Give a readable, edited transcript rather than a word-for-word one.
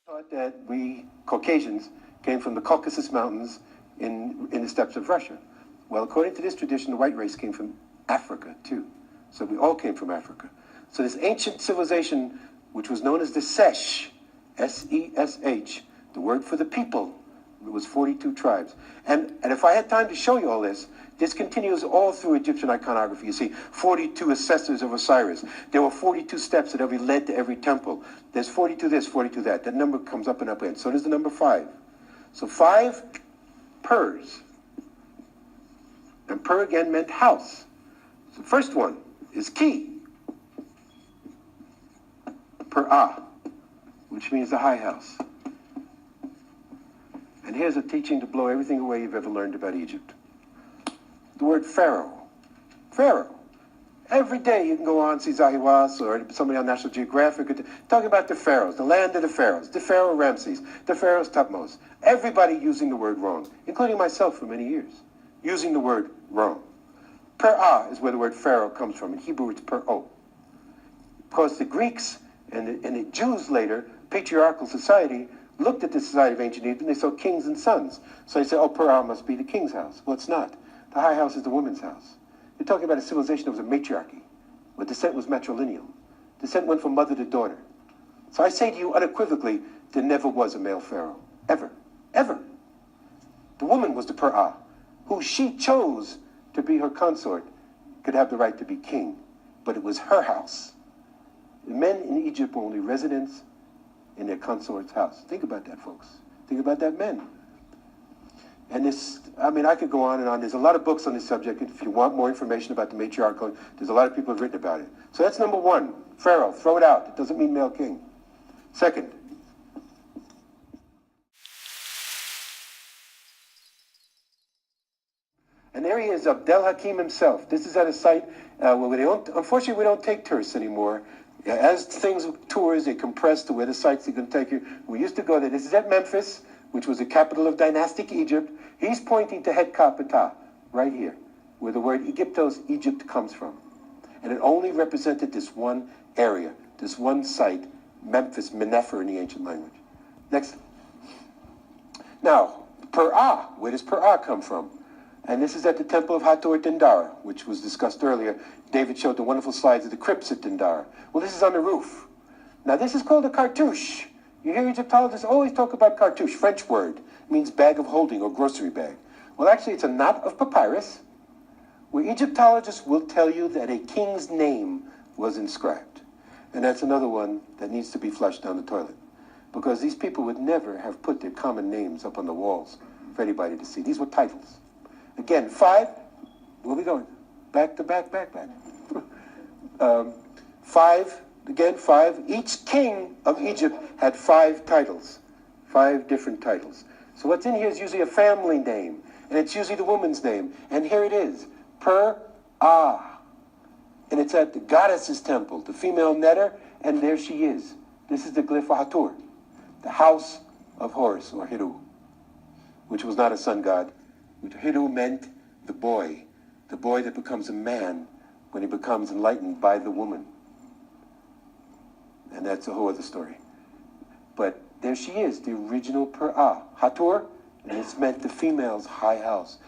Thought that we Caucasians came from the Caucasus Mountains in the steppes of Russia. Well, according to this tradition, the white race came from Africa too. So we all came from Africa. So this ancient civilization, which was known as the Sesh, S-E-S-H, the word for the people, it was 42 tribes. And if I had time to show you all this continues all through Egyptian iconography. You see 42 assessors of Osiris. There were 42 steps that led to every temple. There's 42 this, 42 that. That number comes up and up again. So does the number 5. So 5 purs. And pur again meant house. So the first one is ki. Per-ah, which means the high house. And here's a teaching to blow everything away you've ever learned about Egypt. The word pharaoh. Pharaoh. Every day you can go on, see Zahiwas or somebody on National Geographic talking about the pharaohs, the land of the pharaohs, the pharaoh Ramses, the pharaohs Thutmose. Everybody using the word wrong, including myself for many years, using the word wrong. Per-ah is where the word pharaoh comes from. In Hebrew it's per-o. Because the Greeks and the Jews later, patriarchal society, looked at the society of ancient Egypt and they saw kings and sons. So they said, oh, per-ah must be the king's house. Well, it's not. The high house is the woman's house. You're talking about a civilization that was a matriarchy, where descent was matrilineal. Descent went from mother to daughter. So I say to you unequivocally, there never was a male pharaoh. Ever. Ever. The woman was the per-ah, who she chose to be her consort, could have the right to be king. But it was her house. The men in Egypt were only residents in their consort's house. Think about that, folks. Think about that, men. And this, I mean, I could go on and on. There's a lot of books on this subject. If you want more information about the matriarchal, there's a lot of people who have written about it. So that's number 1, pharaoh. Throw it out. It doesn't mean male king. Second, and there he is, Abdel Hakim himself. This is at a site where unfortunately, we don't take tourists anymore. As tours, they compress to where the sites are going to take you. We used to go there. This is at Memphis, which was the capital of dynastic Egypt. He's pointing to Het Kapata, right here, where the word Egyptos, Egypt, comes from. And it only represented this one area, this one site, Memphis, Menefer in the ancient language. Next. Now, Per-ah, where does Per-ah come from? And this is at the temple of Hathor Dendara, which was discussed earlier. David showed the wonderful slides of the crypts at Dendara. Well, this is on the roof. Now, this is called a cartouche. You hear Egyptologists always talk about cartouche, French word. It means bag of holding or grocery bag. Well, actually, it's a knot of papyrus where Egyptologists will tell you that a king's name was inscribed. And that's another one that needs to be flushed down the toilet. Because these people would never have put their common names up on the walls for anybody to see. These were titles. Again, 5, where are we going? Back to back, back. 5, again, 5. Each king of Egypt had 5 titles, 5 different titles. So what's in here is usually a family name, and it's usually the woman's name. And here it is, Per-ah. And it's at the goddess's temple, the female netter, and there she is. This is the glyph of Hathor, the house of Horus, or Hiru, which was not a sun god. Hiru meant the boy that becomes a man when he becomes enlightened by the woman. And that's a whole other story. But there she is, the original Per-ah, Hathor, and it's meant the female's high house.